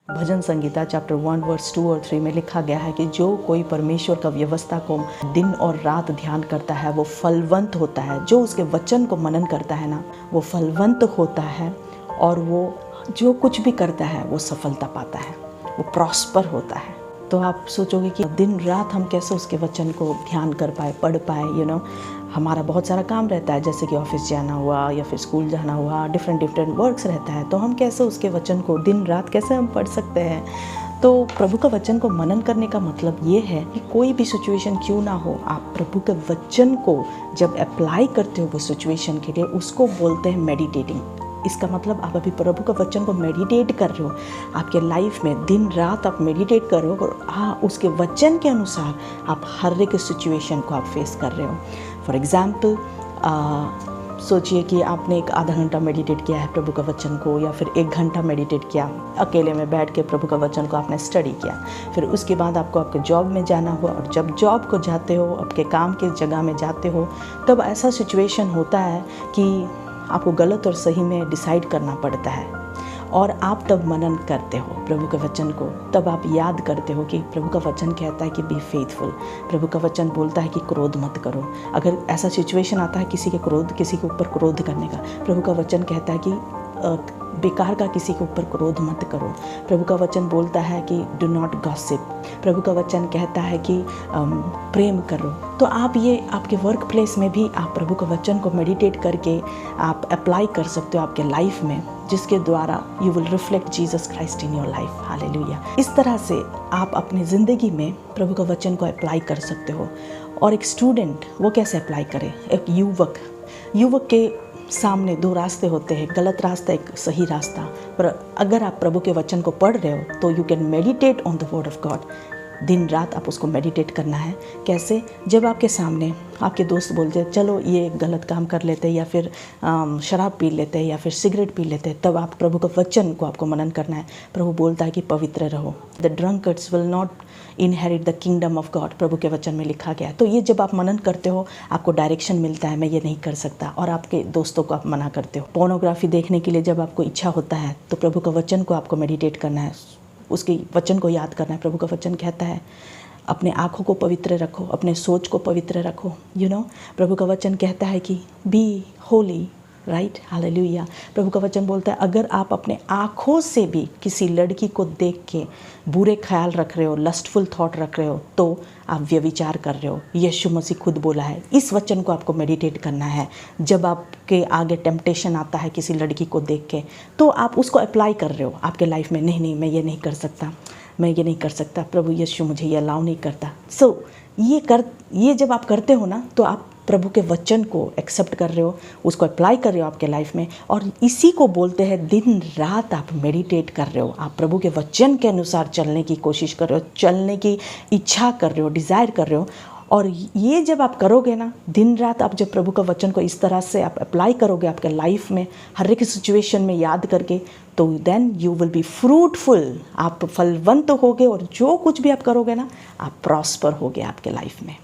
भजन Sangeeta chapter 1 verse 2 और 3 में लिखा गया है कि जो कोई परमेश्वर का व्यवस्था को दिन और रात ध्यान करता है वो फलवंत होता है। जो उसके वचन को मनन करता है ना, वो फलवंत होता है और वो जो कुछ भी करता है वो सफलता पाता है, वो प्रॉस्पर होता है। तो आप सोचोगे कि दिन रात हम कैसे उसके वचन को ध्यान कर पाए, पढ़ पाए। हमारा बहुत सारा काम रहता है, जैसे कि ऑफिस जाना हुआ या फिर स्कूल जाना हुआ, डिफरेंट वर्क्स रहता है। तो हम कैसे उसके वचन को दिन रात कैसे हम पढ़ सकते हैं। तो प्रभु का वचन को मनन करने का मतलब ये है कि कोई भी सिचुएशन क्यों ना हो, आप प्रभु के वचन को जब अप्लाई करते हो वो सिचुएशन के लिए, उसको बोलते हैं मेडिटेटिंग। इसका मतलब आप अभी प्रभु का वचन को मेडिटेट कर रहे हो, आपके लाइफ में दिन रात आप मेडिटेट कर रहे हो और उसके वचन के अनुसार आप हर एक सिचुएशन को आप फेस कर रहे हो। फॉर एग्ज़ाम्पल सोचिए कि आपने एक आधा घंटा मेडिटेट किया है प्रभु का वचन को, या फिर 1 घंटा मेडिटेट किया, अकेले में बैठ के प्रभु का वचन को आपने स्टडी किया। फिर उसके बाद आपको आपके जॉब में जाना हुआ, और जब जॉब को जाते हो, आपके काम की जगह में जाते हो, तब ऐसा सिचुएशन होता है कि आपको गलत और सही में डिसाइड करना पड़ता है, और आप तब मनन करते हो प्रभु के वचन को। तब आप याद करते हो कि प्रभु का वचन कहता है कि बी फेथफुल। प्रभु का वचन बोलता है कि क्रोध मत करो। अगर ऐसा सिचुएशन आता है किसी के ऊपर क्रोध करने का, प्रभु का वचन कहता है कि बेकार का किसी के ऊपर क्रोध मत करो। प्रभु का वचन बोलता है कि डू नॉट गॉसिप। प्रभु का वचन कहता है कि प्रेम करो। तो आप ये आपके वर्क प्लेस में भी आप प्रभु का वचन को मेडिटेट करके आप अप्लाई कर सकते हो आपके लाइफ में, जिसके द्वारा you will reflect Jesus Christ in your life. Hallelujah. इस तरह से आप अपनी ज़िंदगी में प्रभु का वचन को अप्लाई कर सकते हो। और एक स्टूडेंट वो कैसे अप्लाई करे, एक युवक के सामने 2 रास्ते होते हैं, गलत रास्ता, एक सही रास्ता। पर अगर आप प्रभु के वचन को पढ़ रहे हो तो you can meditate on the word of God. दिन रात आप उसको मेडिटेट करना है। कैसे? जब आपके सामने आपके दोस्त बोलते हैं चलो ये गलत काम कर लेते हैं, या फिर शराब पी लेते हैं, या फिर सिगरेट पी लेते हैं, तब आप प्रभु के वचन को आपको मनन करना है। प्रभु बोलता है कि पवित्र रहो, the drunkards will not inherit the kingdom of God. प्रभु के वचन में लिखा गया है। तो ये जब आप मनन करते हो आपको डायरेक्शन मिलता है, मैं ये नहीं कर सकता, और आपके दोस्तों को आप मना करते हो। पोर्नोग्राफी देखने के लिए जब आपको इच्छा होता है तो प्रभु का वचन को आपको मेडिटेट करना है, उसके वचन को याद करना है। प्रभु का वचन कहता है अपने आँखों को पवित्र रखो, अपने सोच को पवित्र रखो। प्रभु का वचन कहता है कि बी होली, राइट। हालेलुया। प्रभु का वचन बोलता है अगर आप अपने आँखों से भी किसी लड़की को देख के बुरे ख्याल रख रहे हो, लस्टफुल थॉट रख रहे हो, तो आप व्यभिचार कर रहे हो। यीशु मसीह खुद बोला है। इस वचन को आपको मेडिटेट करना है। जब आपके आगे टेम्पटेशन आता है किसी लड़की को देख के, तो आप उसको अप्लाई कर रहे हो आपके लाइफ में। नहीं, मैं ये नहीं कर सकता, मैं ये नहीं कर सकता, प्रभु यीशु मुझे ये अलाउ नहीं करता। ये जब आप करते हो ना, तो आप प्रभु के वचन को एक्सेप्ट कर रहे हो, उसको अप्लाई कर रहे हो आपके लाइफ में, और इसी को बोलते हैं दिन रात आप मेडिटेट कर रहे हो। आप प्रभु के वचन के अनुसार चलने की कोशिश कर रहे हो, चलने की इच्छा कर रहे हो, डिज़ायर कर रहे हो। और ये जब आप करोगे ना, दिन रात आप जब प्रभु का वचन को इस तरह से आप अप्लाई करोगे आपके लाइफ में, हर एक सिचुएशन में याद करके, तो then you will be fruitful. आप फलवंत होगे, और जो कुछ भी आप करोगे ना, आप प्रॉस्पर होगे आपके लाइफ में।